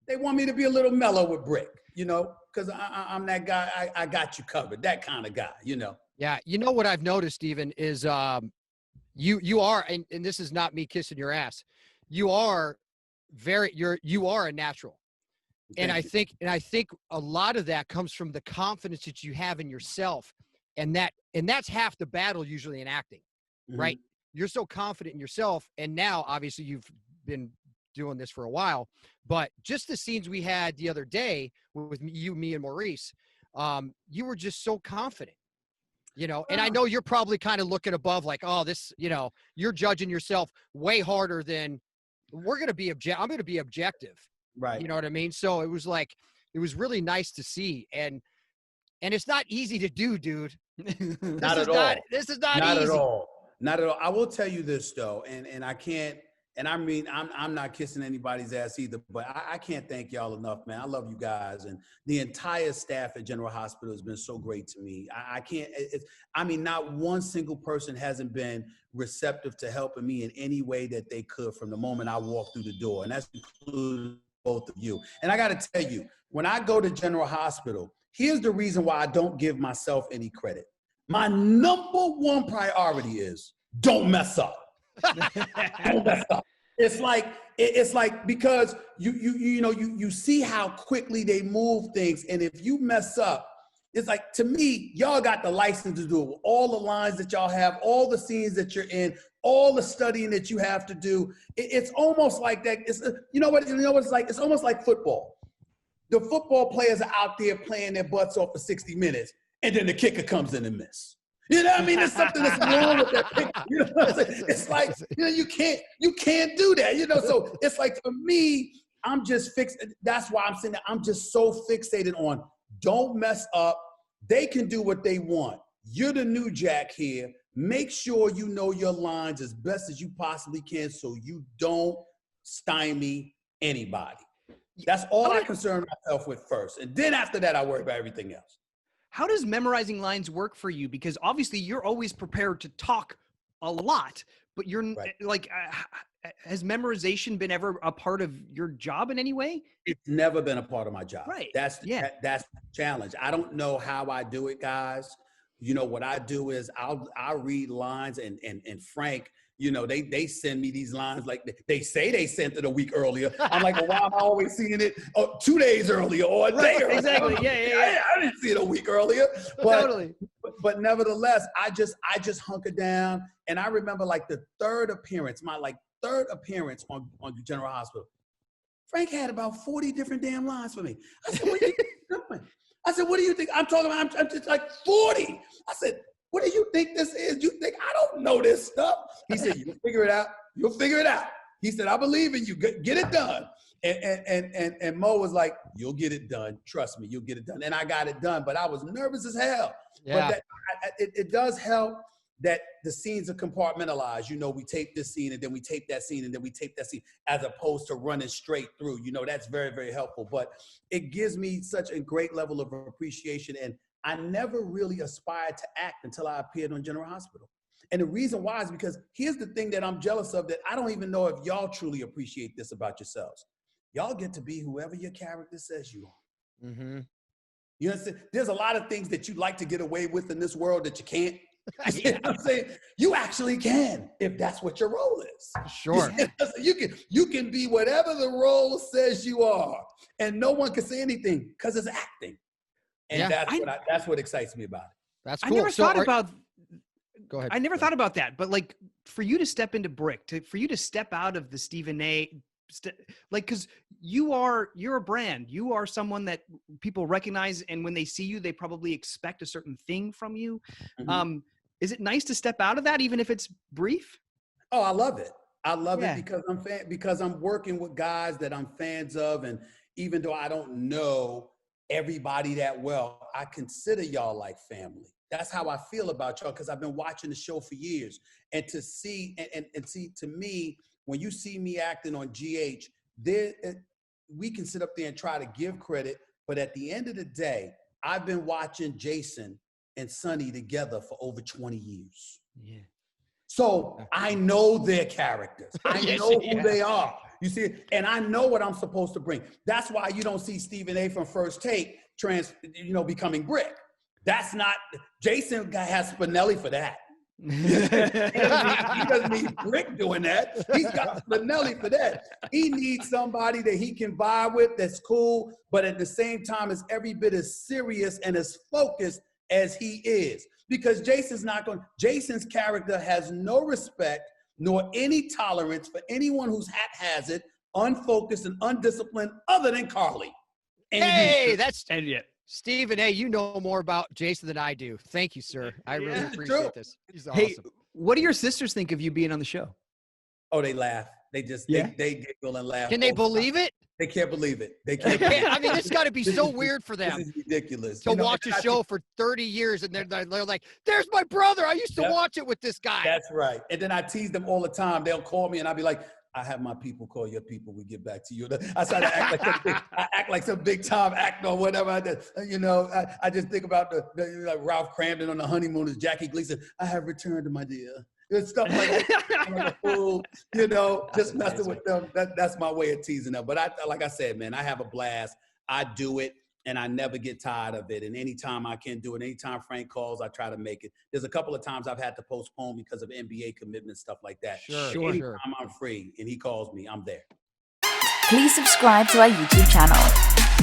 They want me to be a little mellow with Brick, you know, because I'm that guy. I got you covered, that kind of guy, you know. Yeah, you know what I've noticed, Steven, is you are, and this is not me kissing your ass. You are you are a natural. And I think a lot of that comes from the confidence that you have in yourself. And that's half the battle usually in acting, right? You're so confident in yourself. And now obviously you've been doing this for a while, but just the scenes we had the other day with you, me, and Maurice, you were just so confident, you know, and I know you're probably kind of looking above like, oh, this, you know, you're judging yourself way harder than I'm going to be objective. Right. You know what I mean? So it was like, it was really nice to see. And it's not easy to do, dude. Not at all. This is not Not easy. at all. Not at all. I will tell you this though, and I can't, and I mean, I'm not kissing anybody's ass either, but I can't thank y'all enough, man. I love you guys, and the entire staff at General Hospital has been so great to me. I can't, I mean, not one single person hasn't been receptive to helping me in any way that they could from the moment I walked through the door, and that's including both of you. And I got to tell you, when I go to General Hospital, here's the reason why I don't give myself any credit. My number one priority is don't mess up. Don't mess up. It's like because you see how quickly they move things, and if you mess up, it's like, to me, y'all got the license to do it. All the lines that y'all have, all the scenes that you're in, all the studying that you have to do. It's almost like that. It's you know what it's like. It's almost like football. The football players are out there playing their butts off for 60 minutes, and then the kicker comes in and miss. You know what I mean? There's something that's wrong with that pick. You know what I'm saying? It's like, you know, you can't do that. You know, so it's like, for me, I'm just fixed. That's why I'm saying that I'm just so fixated on don't mess up. They can do what they want. You're the new Jack here. Make sure you know your lines as best as you possibly can so you don't stymie anybody. That's all I concern myself with first. And then after that, I worry about everything else. How does memorizing lines work for you? Because obviously you're always prepared to talk a lot, but you're like, has memorization been ever a part of your job in any way? It's never been a part of my job. Right. That's the challenge. I don't know how I do it, guys. You know, what I do is I'll read lines and Frank, you know, they send me these lines like they say they sent it a week earlier. I'm like, well, why am I always seeing it 2 days earlier or a day earlier? Exactly. Yeah. I didn't see it a week earlier. But, totally. But nevertheless, I just hunker down. And I remember like my third appearance on General Hospital. Frank had about 40 different damn lines for me. I said, what are you doing? I said, what do you think? I'm talking about, I'm just like 40. I said, what do you think this is? You think I don't know this stuff? He said, you'll figure it out. You'll figure it out. He said, I believe in you. Get it done. And Mo was like, you'll get it done. Trust me, you'll get it done. And I got it done, but I was nervous as hell. Yeah. But it does help that the scenes are compartmentalized. You know, we tape this scene and then we tape that scene and then we tape that scene, as opposed to running straight through. You know, that's very, very helpful. But it gives me such a great level of appreciation. And I never really aspired to act until I appeared on General Hospital. And the reason why is because here's the thing that I'm jealous of, that I don't even know if y'all truly appreciate this about yourselves. Y'all get to be whoever your character says you are. Mm-hmm. You understand? There's a lot of things that you'd like to get away with in this world that you can't. You know what I'm saying? You actually can, if that's what your role is. Sure. You can be whatever the role says you are, and no one can say anything because it's acting. And that's what excites me about it. That's cool. I never thought about. Go ahead. I never thought about that, but like, for you to step into Brick, for you to step out of the Stephen A. Like, because you're a brand. You are someone that people recognize, and when they see you, they probably expect a certain thing from you. Mm-hmm. Is it nice to step out of that, even if it's brief? Oh, I love it. I love it because I'm working with guys that I'm fans of, and even though I don't know everybody that well, I consider y'all like family. That's how I feel about y'all, because I've been watching the show for years. And to see, and see, to me, when you see me acting on GH, we can sit up there and try to give credit, but at the end of the day, I've been watching Jason and Sonny together for over 20 years. Yeah. So I know their characters. I know who they are. You see, and I know what I'm supposed to bring. That's why you don't see Stephen A. from First Take becoming Brick. That's not, Jason has Spinelli for that. He doesn't need Brick doing that. He's got Spinelli for that. He needs somebody that he can vibe with, that's cool, but at the same time is every bit as serious and as focused as he is. Because Jason's character has no respect nor any tolerance for anyone who's haphazard, unfocused, and undisciplined other than Carly. And yet. Stephen A., you know more about Jason than I do. Thank you, sir. I really appreciate this. He's awesome. Hey, what do your sisters think of you being on the show? Oh, they laugh. They just, they giggle and laugh. Can they believe it? They can't believe it. They can't believe it. I mean, this got to be so weird for them. This is ridiculous. To watch a show for 30 years and they're like, there's my brother. I used to watch it with this guy. That's right. And then I tease them all the time. They'll call me and I'll be like, I have my people call your people. We get back to you. I try to act like some big time actor or whatever. I just think about like Ralph Cramden on The Honeymoon as Jackie Gleason. I have returned, my dear. And stuff like that. I'm like a fool, just messing with them. That's my way of teasing them. But like I said, man, I have a blast. I do it. And I never get tired of it. And anytime I can do it, anytime Frank calls, I try to make it. There's a couple of times I've had to postpone because of NBA commitments, stuff like that. Sure. Anytime I'm free and he calls me, I'm there. Please subscribe to our YouTube channel.